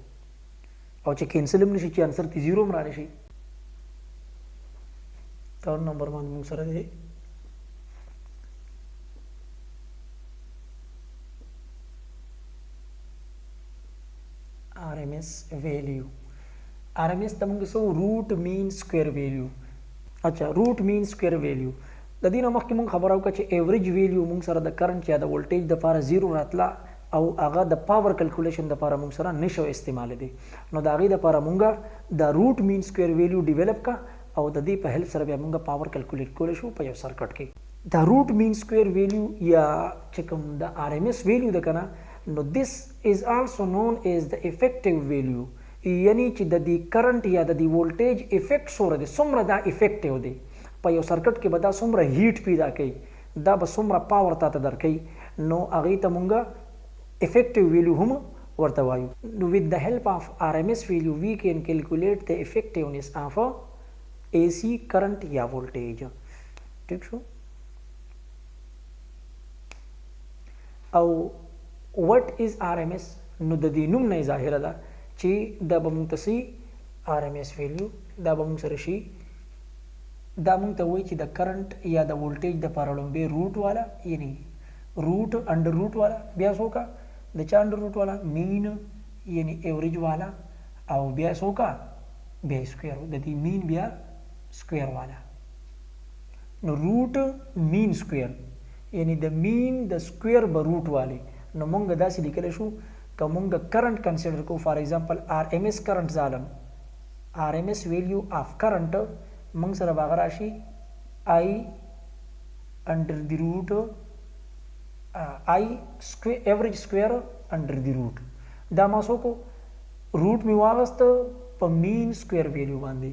او چې کینسل هم نشي چې انسر تی 0 هم رانشي تر نمبر باندې موږ سره دی RMS value. RMS ته موږ سو روټ مین سکوير ویلیو. اچھا روټ مین سکوير ویلیو د دې نه مخکې موږ خبره وکړه چې ایوریج ویلیو موږ سره د کرنٹ یا د ولټیج د لپاره 0 راتله او هغه د پاور کیلکولیشن د لپاره موږ سره نشو استعمال دي. نو د هغې دپاره موږ د روټ مین سکوير ویلیو ډیولپ کا او د دې په هیلپ سره بیا موږ پاور کیلکولیټ کولی شو په یو سرکټ کې. د روټ مین سکوير ویلیو یا چې کوم د RMS ویلیو ده که نه نو this is also known as the effective value. یعنی چې د دې کرنٹ یا د دې ولټیج افیکټ څومره دی څومره دا افیکټیو دی په یو سرکټ کې به دا څومره هیټ پیدا کوي دا به څومره پاور تاته درکوي نو هغې ته مونږ افیکټیو ویلیو هم ورته وایو. نو with the help of RMS value we can calculate the effectiveness of AC current یا voltage. ٹھیک شو. او what is RMS نو د دې نوم نه ظاهره ده چې دا به مونږ ته سي RMS ویلیو دا به مونږ سره شي دا مونږ ته وایي چې د کرنٹ یا د ولټیج دپاره لومبې روټ والا یعنی روټ انډر روټ والا بیا څوکه د چا انډر روټ والا مین یعنی ایوریج والا او بیا څوکه بیا سکویر د دې مین بیا سکویر والا. نو روټ مین سکویر یعنی د مین د سکویر به روټ والی نو مونږ داسې لیکلی شو که مونږ کرنٹ کنسیډر کو فار ایگزامپل RMS کرنٹ ظالم RMS ویلیو آف کرنٹ مونږ سره به هغه راشي I انډر دی روټ I ایوریج سکویر انډر دی روټ دا ما څه کو روټ مې واغسته په مین سکویر ویلیو باندې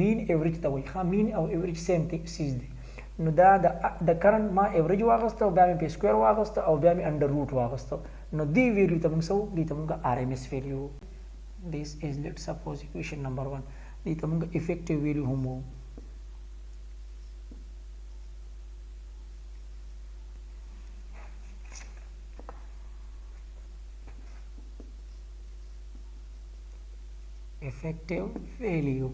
مین ایوریج ته وایي ښه مین او ایوریج سیم سیز دی نو دا د کرنٹ ما ایوریج واغسته او بیا مې په سکویر واغسته او بیا مې انډر روټ واغسته نو دې ویلیو ته موږ څه دې ته موږ RMS ویلیو. This is let's suppose equation number 1 دې ته موږ افیکټیو ویلیو هم وو. افیکټیو ویلیو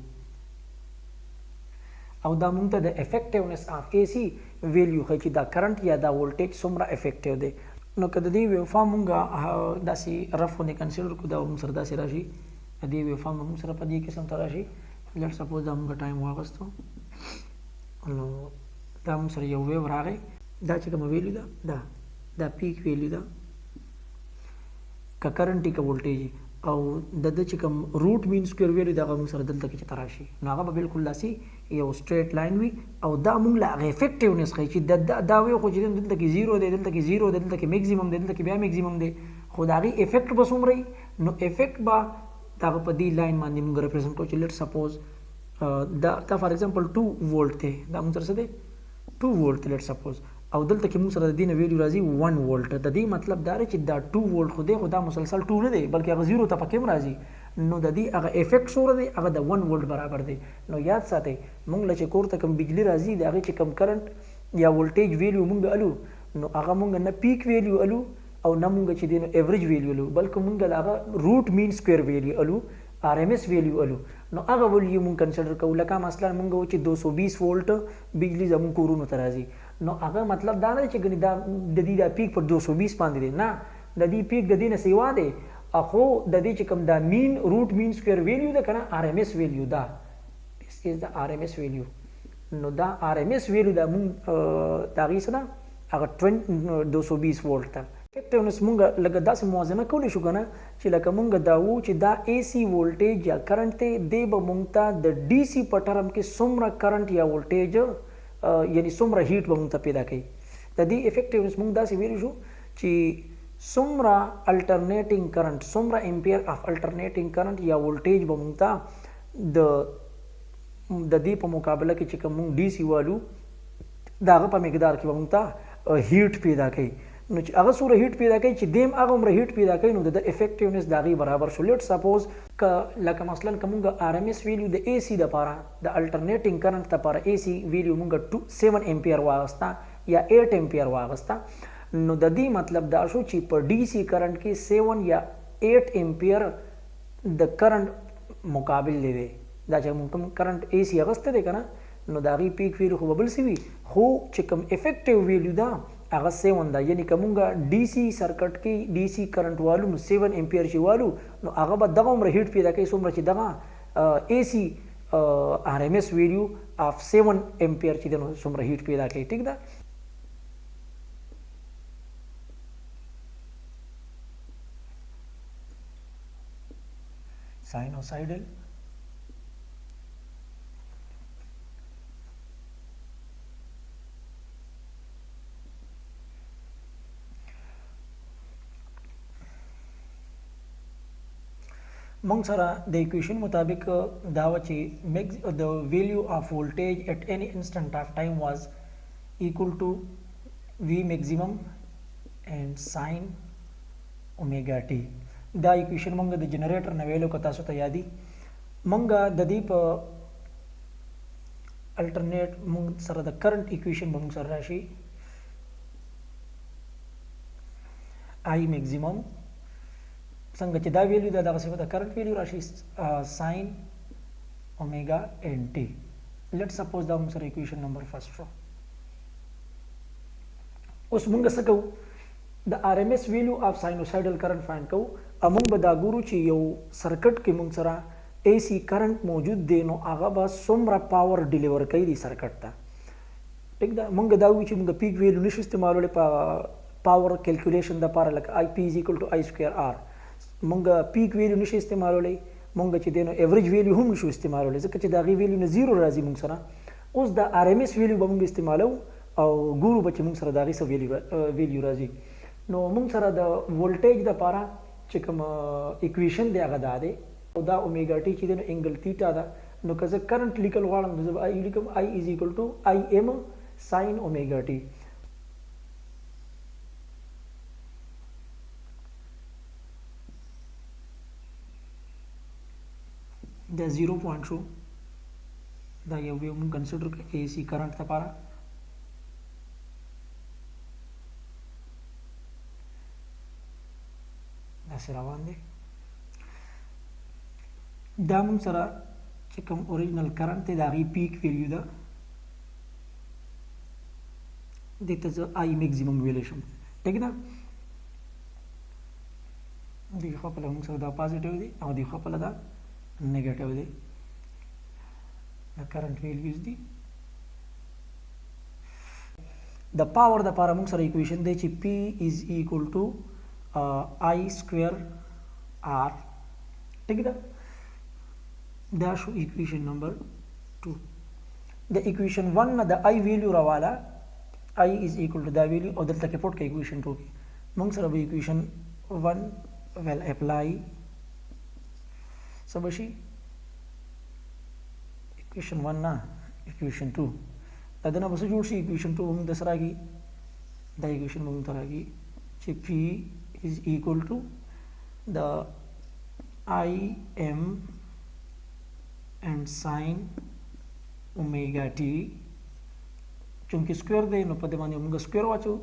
او دا مونږ ته د افیکټیونس اف AC ویلیو ښایي چې دا کرنٹ یا دا ولټیج څومره افیکټیو دی. نو که د دې ویو فارم مونږ داسې رف باندې کنسیډر کړو دا مونږ سره داسې راشي د دې ویو فارم مونږ سره په دې قسم ته راشي لیټ سپوز دا مونږ ټایم واغستو نو دا مونږ سره یو ویو راغی دا چې کومه ویلیو ده دا پیک ویلیو ده که کرنٹ که ولټیج او د چې کوم روټ مین سکویر ویلیو دغه موږ سره دلته کې چې تراشي نو هغه به بالکل داسې یو سټریټ لاین وي او دا موږ له هغه افیکټیونس ښایي چې دا وی خو چې دلته کې 0 دی دلته کې 0 دی دلته کې میکزیمم دی دلته کې بیا میکزیمم دی خو د هغې افیکټ به څومره نو افیکټ به دغه په دې لاین باندې موږ ریپرزنټ کوو چې لیټ سپوز دا فار ایگزامپل 2 وولټ دی دا موږ سره څه دی 2 وولټ لیټ سپوز او دلته کې موږ سره د دې نه ویلیو راځي 1 وولټ د دې مطلب دا دی چې دا 2 وولټ خو دی خو دا مسلسل 2 نه دی بلکې هغه 0 ته پکې هم راځي نو د دې هغه افیکټ څومره دی هغه د 1 وولټ برابر دی. نو یاد ساتئ موږ له چې کور ته کوم بجلي راځي د هغې چې کوم کرنټ یا ولټیج ویلیو موږ الو نو هغه موږ نه پیک ویلیو الو او نه موږ چې دی نو ایوریج ویلیو الو بلکې موږ د هغه روټ مین سکویر ویلیو الو RMS ویلیو الو نو هغه ویلیو موږ کنسیډر کوو لکه مثلا موږ وایو چې 220 وولټ بجلي زموږ کورونو ته راځي نو هغه مطلب دا نه چې ګنې دا د دې دا پیک پر 220 باندې دی نه د دې پیک د دې نه سیوا دی خو د دې چې کوم دا مین روټ مین سکویر ویلیو ده که نه RMS ویلیو دا this is the RMS ویلیو نو دا RMS ویلیو دا موږ د هغې څه ده هغه 220 وولټ ته افیکټیونس مونږ لکه داسې موازنه کولی شو که نه چې لکه مونږ دا وو چې دا AC وولټیج یا کرنٹ دی دی به مونږ ته د DC په ټرم کې څومره کرنٹ یا وولټیج یعنی څومره هیټ به مونږ ته پیدا کوي. د دې افیکټیونس مونږ داسې ویلی شو چې څومره الټرنیټینګ کرنٹ څومره امپیر اف الټرنیټینګ کرنٹ یا وولټیج به مونږ ته د دې په مقابله کې چې کوم مونږ DC والو د هغه په مقدار کې به مونږ ته هیټ پیدا کوي نو چې هغه څومره هیټ پیدا کوي چې دیم هغه عمره هیټ پیدا کوي نو د افیکټیونس د هغې برابر شو. لیټ سپوز که لکه مثلا که مونږ RMS ویلیو د AC دپاره د الټرنیټینګ کرنٹ دپاره AC ویلیو مونږ 7 امپیر واغسته یا 8 امپیر واغسته نو د دې مطلب دا شو چې په DC کرنٹ کې 7 یا 8 امپیر د کرنٹ مقابل دی دا چې مونږ کرنٹ AC اغسته دی که نه نو د هغې پیک ویلیو خو به بل څه وي خو چې کوم افیکټیو ویلیو ده هغه 7 ده، یعنی که مونږ ډي سي سرکټ کې ډي سي کرنٹ والو نو 7 امپیر چې والو نو هغه به دغه عمر هیټ پیدا کوي څومره چې دغه اي سي آر ام ایس ویلیو اف 7 امپیر چې نو څومره هیټ پیدا کوي. ٹھیک ده. ساینوسایډل مونږ سره د اکویشن مطابق دا و چې the value of voltage at any instant of time was equal to V maximum and sin omega t. دا اکویشن مونږ د جنریټر نه ویلو که تاسو ته یادي مونږ د دې په الټرنیټ مونږ سره د کرنٹ اکویشن مونږ سره راشي I maximum څنګه چې دا ویلیو ده دغه څه د کرنٹ ویلیو راشي ساين اومیگا ان ټي. لیټ سپوز دا موږ سره اکویشن نمبر فرست شو. اوس موږ څه کوو د ار ام ایس ویلیو اف ساینوسایډل کرنٹ فایند کوو. موږ به دا ګورو چې یو سرکټ کې موږ سره اي سي کرنٹ موجود دی نو هغه به څومره پاور ډیلیور کوي دی سرکټ ته. ټیک ده. موږ دا وایو چې موږ پیک ویلیو نشو استعمالولی په پاور کیلکولیشن دپاره لکه آی پی از ایکول ټو آی سکویر آر. مونږ پیک ویلیو نشو استعمالولی مونږ چې دی نو ایوریج ویلیو هم نشو استعمالولی ځکه چې د هغې ویلیو نه زیرو راځي مونږ سره. اوس د آر ام ایس ویلیو به مونږ استعمالو او ګورو به چې مونږ سره د هغې څه ویلیو راځي. نو مونږ سره د وولټیج دپاره چې کوم اکویشن دی هغه دا دی او دا اومیګا ټي چې دی نو انګل تیټا ده. نو که زه کرنٹ لیکل غواړم نو زه به آی لیکم آی از ایکول ټو آی ایم ساین اومیګا ټي. دا 0 پوینټ شو. دا یو مونږ کنسیډر کړو اے سی کرنٹ لپاره. داسې روان دی. دا مونږ سره چې کوم اوریجنل کرنٹ دی د هغې پیک ویلیو ده دې ته زه آی میکزیمم ویلی شم. ټیک ده. دې خوا پله مونږ سره دا پازیټیو دی او دې خوا پله دا نیگیټیو دی. د کرنٹ ویلیوز دي. د پاور دپاره مونږ سره اکویشن دی چې پی از ایکول ټو آی سکویر آر. ټیک ده. دا شو اکویشن نمبر 2. د اکویشن 1 نه د آی ویلیو راواله آی از ایکول ټو دا ویلیو او دلته کې پوټ کا اکویشن 2 کې مونږ سره به اکویشن 1 ویل اپلای څه بشي اکویشن 1 نه اکویشن 2 دا دنه به څه جوړ شي اکویشن 2 موږ داسې راځي دا اکویشن موږ ته راځي چې پی از ایکول ټو د آی ایم اینڈ ساین اومیگا ټي چونکې سکویر دی نو په دې باندې موږ سکویر واچو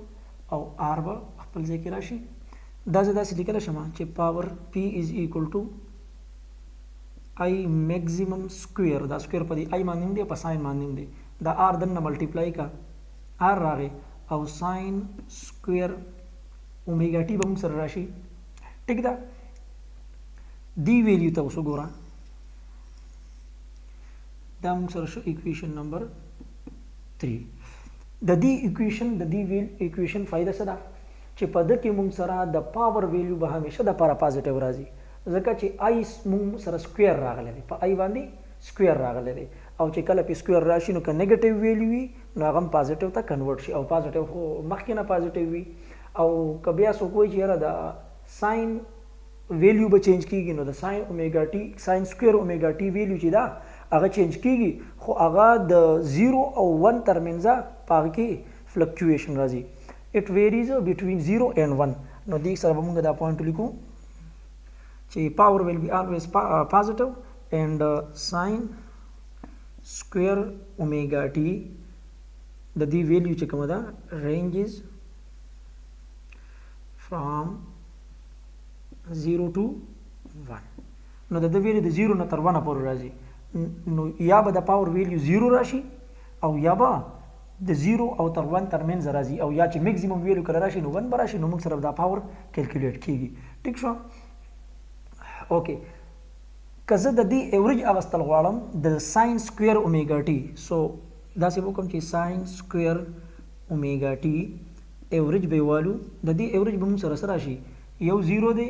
او آر به خپل ځای کې راشي. دا زه داسې لیکلی شم چې پاور پی از ایکول ټو آی میکزیمم سکویر. دا سکویر په دې آی باندې دی په ساین باندې دی. دا آر دننه ملټیپلای کا آر راغی او ساین سکویر اومیگا ټي به موږ سره راشي. ټیک ده. دی ویلیو ته اوس وګوره. دا موږ سره شو اکویشن نمبر 3. د دې اکویشن فایده څه ده چې په ده کې موږ سره د پاور ویلیو به همیشه دپاره پازیټیو راځي ځکه چې آی موږ سره سکویر راغلی دی. په آی باندې سکویر راغلی دی او چې کله پې سکویر راشي نو که نیګیټیو ویلیو وي نو هغه هم پازیټیو ته کنورټ شي او پازیټیو خو مخکې نه پازیټیو وي او که بیا څوک وایي چې یاره د ساین ویلیو به چینج کیږي نو د ساین اومیگا ټي ساین سکویر اومیگا ټي ویلیو چې ده هغه چینج کیږي خو هغه د 0 او 1 ترمنځه په هغه کې فلکچویشن راځي. it varies between 0 and 1. نو دې سره به موږ دا پوینټ لیکو چې power will be always positive and sin square omega t the value چې کومه ده ranges from 0 to 1. نو د ویلیو د 0 نه تر 1 پورې راځي نو یا به د پاور ویلیو 0 راشي او یا به د 0 او تر 1 ترمنځ راځي او یا چې میکسیمم ویلیو کله راشي نو 1 به راشي نو موږ سره دا پاور کیلکولیټ کیږي. ټیک شو. اوکې که زه د دې ایوریج اغوستل غواړم د ساین سکویر اومیګا ټي سو داسې وکړم چې ساین سکویر اومیګا ټي ایوریج به والو د دې ایوریج به موږ سره راشي یو 0 دی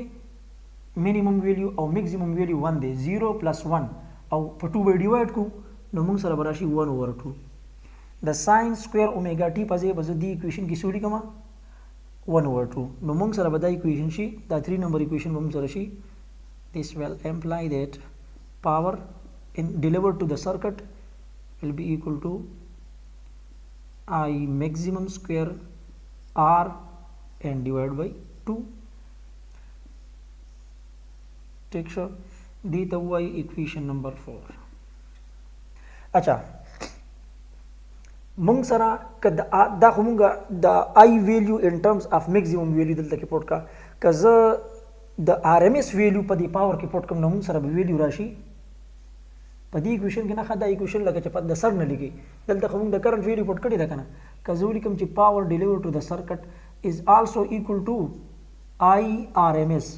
minimum value او maximum value 1 دی 0 plus 1 او په 2 به ډیوایډ کو نو موږ سره براشي 1/2 د sin square omega t په ځای به زه دې اکویشن کې سولې کوم 1/2 نو موږ سره به دا اکویشن شي دا 3 نمبر اکویشن به موږ سره شي this will imply that power delivered to the circuit will be equal to I maximum square R and divided by 2. ٹھیک شو دی ته وایي اکویشن نمبر 4. اچھا مونږ سره که دا خو مونږ د آی ویلیو ان ټرمز اف میکسیمم ویلیو دلته کې پوټ کا که زه د آر ایم ایس ویلیو په دې پاور کې پوټ کوم نو مونږ سره به ویلیو راشي په دې اکویشن کې نه ښه دا اکویشن لکه چې په د سر نه لیکي دلته خو مونږ د کرنټ ویلیو پوټ کړې ده که نه که زه ولیکم چې پاور ډیلیور ټو د سرکټ از آلسو ایکول ټو آی آر ایم ایس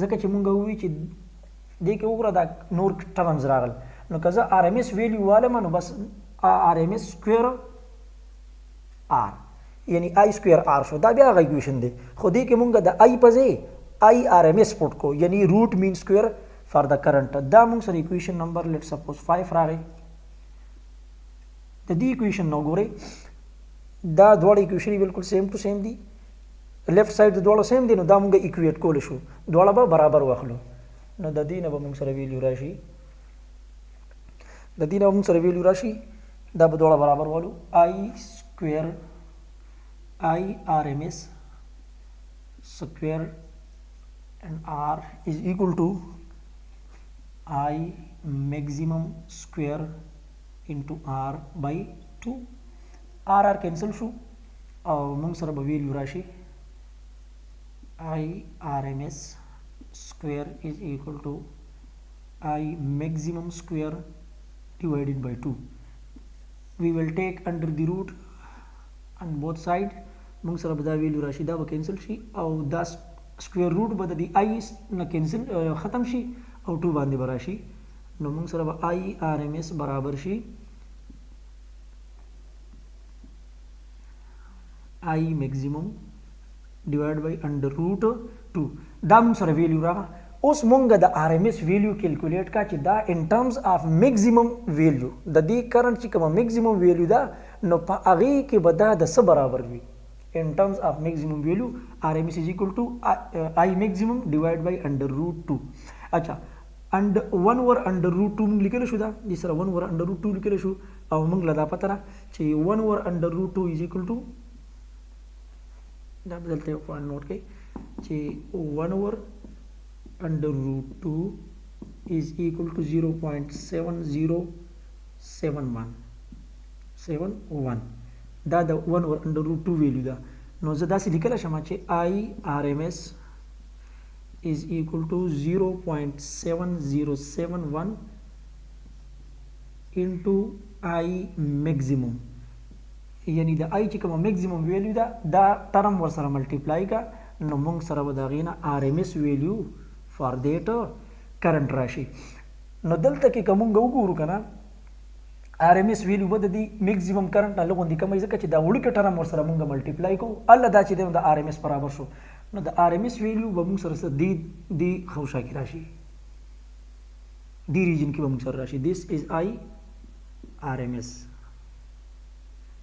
ځکه چې مونږ ووایو چې دې کې وګوره دا نور ټرمز راغل نو که زه آر ایم ایس ویلیو والم نو بس آر ایم ایس سکویر آر یعنی آی سکویر آر شو دا بیا هغه اکویشن دی خو دې کې مونږ د آی په ځای آی آر ایم ایس پوټ کو یعنی روټ مین سکویر فار د کرنٹ دا مونږ سره اکویشن نمبر لیټ سپوز 5 راغی د دې اکویشن نو ګورئ دا دواړه اکویشن بالکل سیم ټو سیم دي لیفٹ سائड د دواړو سیم دي نو دا مونږ ایکویټ کول شو دواړه به برابر واخلو نو د دې نه به مونږ سره ویلیو راشي دا به دواړه برابر والو آی سکویر آی آر ایم ایس سکویر اینڈ آر از ایکول ټو آی میکسیمم سکویر انټو آر بائی 2 آر کینسل شو او مونږ سره به ویلیو راشي I RMS square is equal to I maximum square divided by 2. We will take under the root on both side موږ سره به دا ویلیو راشي دا به کینسل شي او دا سکویر روټ به د دې آی نه کینسل ختم شي او 2 باندې به راشي نو موږ سره به آی آر ایم ایس برابر شي آی میکسیمم ډیوایډ بای انډر روټ 2 دا موږ سره ویلیو راغله اوس موږ د آر ایم ایس ویلیو کیلکولیټ کا چې دا ان ټرمز اف میکسیمم ویلیو د دې کرنٹ چې کومه میکسیمم ویلیو ده نو په هغې کې به دا د څه برابر وي ان ټرمز اف میکسیمم ویلیو آر ایم ایس از ایکول ټو آی میکسیمم ډیوایډ بای انډر روټ 2. اچھا and 1 over under root 2 موږ لیکلی شو دا دې سره 1 over under root 2 لیکلی شو او موږ له دا پته ده چې 1 over under root 2 is equal to دا بدلته یو پوینټ نوٹ کړئ چې 1 over under root 2 is equal to 0.7071 دا د 1 over under root 2 ویلیو ده نو زه داسې لیکلی شم چې آی آر ایم ایس is equal to 0.7071 into I maximum یعنی د آی چې کومه میکسیمم ویلیو ده دا ټرم ورسره ملټیپلای کا نو موږ سره به د هغې نه آر ایم ایس ویلیو فار دیټ کرنٹ راشي نو دلته کې که موږ وګورو که نه آر ایم ایس ویلیو به د دې میکسیمم کرنٹ نه لږ غوندې کمی ځکه چې دا وړوکی ټرم ورسره موږ ملټیپلای کوو الله دا چې دی نو د آر ایم ایس برابر شو نو د آر ایم ایس ویلیو به موږ سره دې خوشا کې راشي دې ریجن کې به موږ سره راشي دیس از آی آر ایم ایس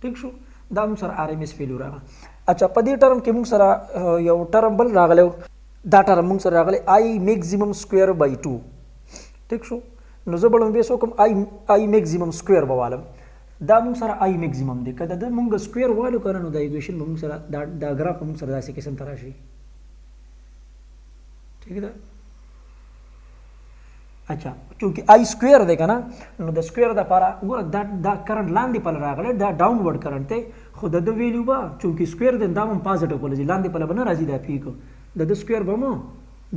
ٹھیک شو دا موږ سره آر ایم ایس ویلیو راغله اچھا په دې ټرم کې موږ سره یو ټرم بل راغلی دا ټرم موږ سره راغلی آی میکسیمم سکویر بائی 2 ټیک شو نو زه به لومبی څه وکړم آی میکسیمم سکویر به والم دا موږ سره آی میکسیمم دی که د ده موږ سکویر والو که نه نو دا ایکویشن به موږ سره دا ګراف به موږ سره داسې قسم ته راشي ٹھیک ده اچھا چونکه آی سکویر دی که نه نو د سکویر دپاره ګوره دا کرنټ لاندې پله راغلی دا ډاونورډ کرنټ دی خو د ده ویلیو به چونکه سکویر دی دا هم پازیټیو پله ځي لاندې پله به نه راځي دا پیک د ده سکویر به مو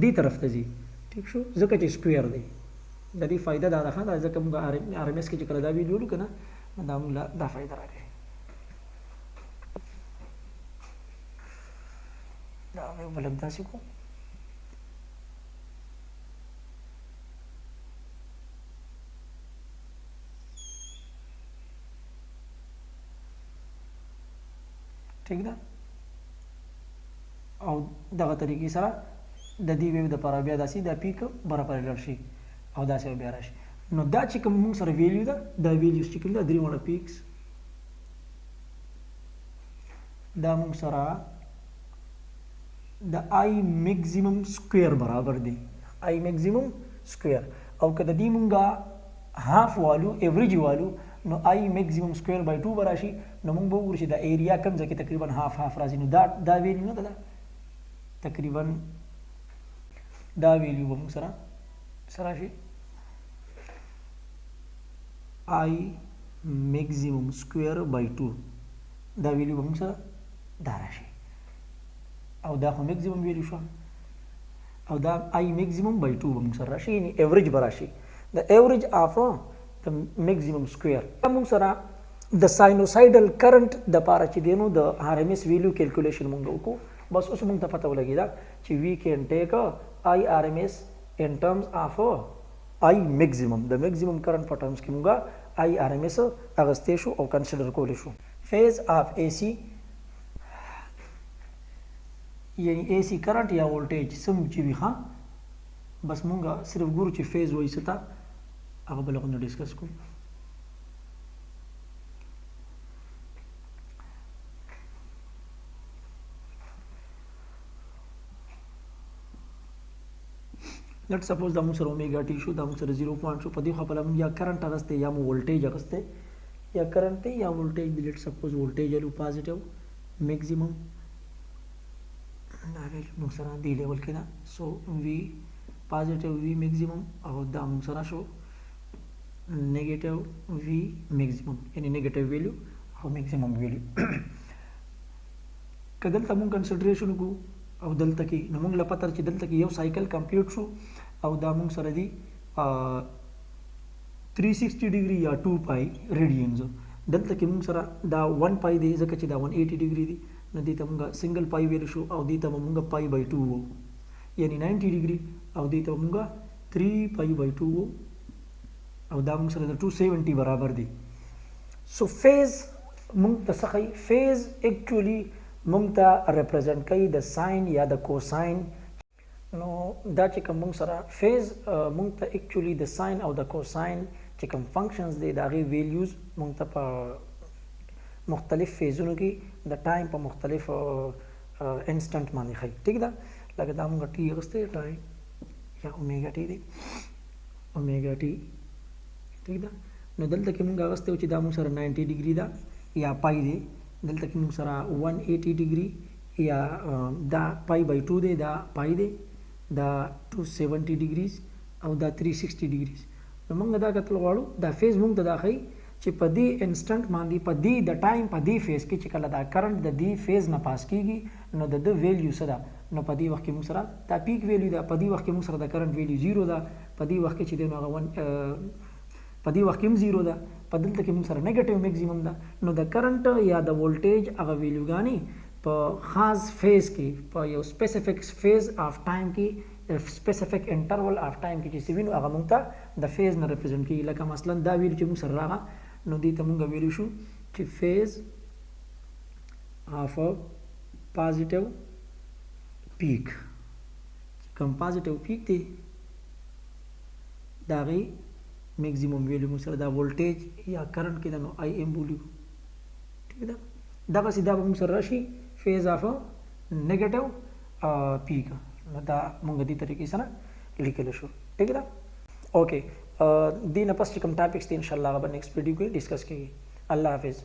دې طرف ته ځي ټیک شو ځکه چې سکویر دی د دې فایده دا ده ښه ده ځکه موږ آر ایم ایس کې چې کله دا ویلیو ولو که نه دا موږ له دا فایده راغی دا به ولګ داسې کو ٹھیک ده او دغه طریقې سره د دې ویو د لپاره بیا داسې د پیک برابر لړ شي او داسې بیا راشي نو دا چې کوم موږ سره ویلیو ده دا ویلیوز چې کوم ده درې واړه پیکس دا موږ سره د آی میکزیمم سکویر برابر دی آی میکزیمم سکویر او که د دې مونږه هاف والو ایوریج والو نو آی میکزیمم سکویر بای 2 براشي نو موږ به وګورو چې د ایریا کوم ځای کې تقریبا هاف راځي نو دا ویلیو نه ده تقریبا دا ویلیو به موږ سره شي آی میکزیمم سکویر بای 2 دا ویلیو به موږ سره دا راشي او دا خو میکزیمم ویلیو شو او دا آی میکزیمم بای 2 به موږ سره راشي یعنی ایوریج به راشي د ایوریج اف د میکزیمم سکویر موږ سره د ساینوسایډل کرنٹ د پاره چې دینو د آر ام اس ویلیو کیلکولیشن موږ وکړو بس اوس موږ ته پته ولګی دا چې وی کین ټیک آی آر ام اس ان ټرمز اف آی میکزیمم د میکزیمم کرنٹ په ټرمز کې موږ آی آر ام اس اغستې شو او کنسیډر کولې شو فیز اف اے سی یعنی اے سی کرنٹ یا وولټیج سم چې وي ها بس موږ صرف ګورو چې فیز وایي څه ته هغه بل غوښتنه ډیسکس کوو let suppose دا موږ سره اومیګا ټي شو دا موږ سره 0 پوینټ شو په دې خوا په لمن یا کرنٹ اغسته یا مو وولټیج اغسته یا کرنٹ یا وولټیج د لیټ سپوز وولټیج الو پازیټیو میکزیمم دا ویل موږ سره دی لیول کې دا سو وی پازیټیو وی میکزیمم او دا موږ سره شو نیگیټیو وی میکزیمم یعنی نیگیټیو ویلیو او میکزیمم ویلیو کدل ته موږ کنسیډریشن کو او دلته کې نو موږ لپاره چې دلته کې یو سایکل کمپلیټ شو او دا موږ سره دی 360 ډیګري یا 2 پای ریډینز دلته کې موږ سره دا 1 پای دی ځکه چې دا 180 ډیګري دی نو دې ته موږ سنگل پای ویل شو او دې ته موږ پای بای 2 وو یعنی 90 ډیګري او دې ته موږ 3 پای بای 2 وو او دا موږ سره 270 برابر دی سو فیز موږ ته څه فیز اکچولی موږ ته ریپرزینټ کوي د ساين یا د کوساين نو دا چې کوم موږ سره فیز موږ ته اکچولی د ساين او د کوساين چې کوم فنکشنز دي دا غي ویلیوز موږ ته په مختلف فیزونو کې د ټایم په مختلف انسټنټ باندې ښيي ٹھیک ده لکه دا موږ ټي غسته ټایم یا اومیګا ټي دی اومیګا ټي ٹھیک ده نو دلته کې موږ غسته چې دا موږ سره 90 ډیګري دا یا پای دی دلته کې موږ سره 180 ډیګري یا دا پای بای 2 دی دا پای دی دا 270 ډیګریز او دا 360 ډیګریز نو موږ دا کتل غواړو دا فیز موږ ته دا ښيي چې په دې انسټنټ باندې په دې د ټایم په دې فیز کې چې کله دا کرنٹ د دې فیز نه پاس کیږي نو د ویلیو سره نو په دې وخت کې موږ سره دا پیک ویلیو دا په دې وخت کې موږ سره د کرنٹ ویلیو 0 ده په دې وخت کې چې د هغه په دې وخت کې هم 0 ده په دلته کې موږ سره نیگیټیو میکزیمم ده نو د کرنٹ یا د وولټیج هغه ویلیوګانی په خاص فیز کې په یو سپیسیفیک فیز اف ټایم کې سپیسیفیک انټرول اف ټایم کې چې سوینو هغه موږ ته د فیز نه ریپرزینټ کیږي لکه مثلا دا ویل چې موږ سره راغله نو دې ته موږ ویلو شو چې فیز اف پازیټیو پیک کوم پازیټیو پیک دی دا غي میکزیمم ویلیو موږ سره دا وولټیج یا کرنٹ کې نو آی ایم بولیو ٹھیک ده دغه سیده به موږ سره راشي فیز اف نیگیټیو پیک نو دا موږ دې طریقې سره لیکل شو ٹھیک ده اوکے دینه پس چې کوم ټاپکس دي ان شاء الله غو نیکسټ ویډیو کې ډیسکس کیږي الله حافظ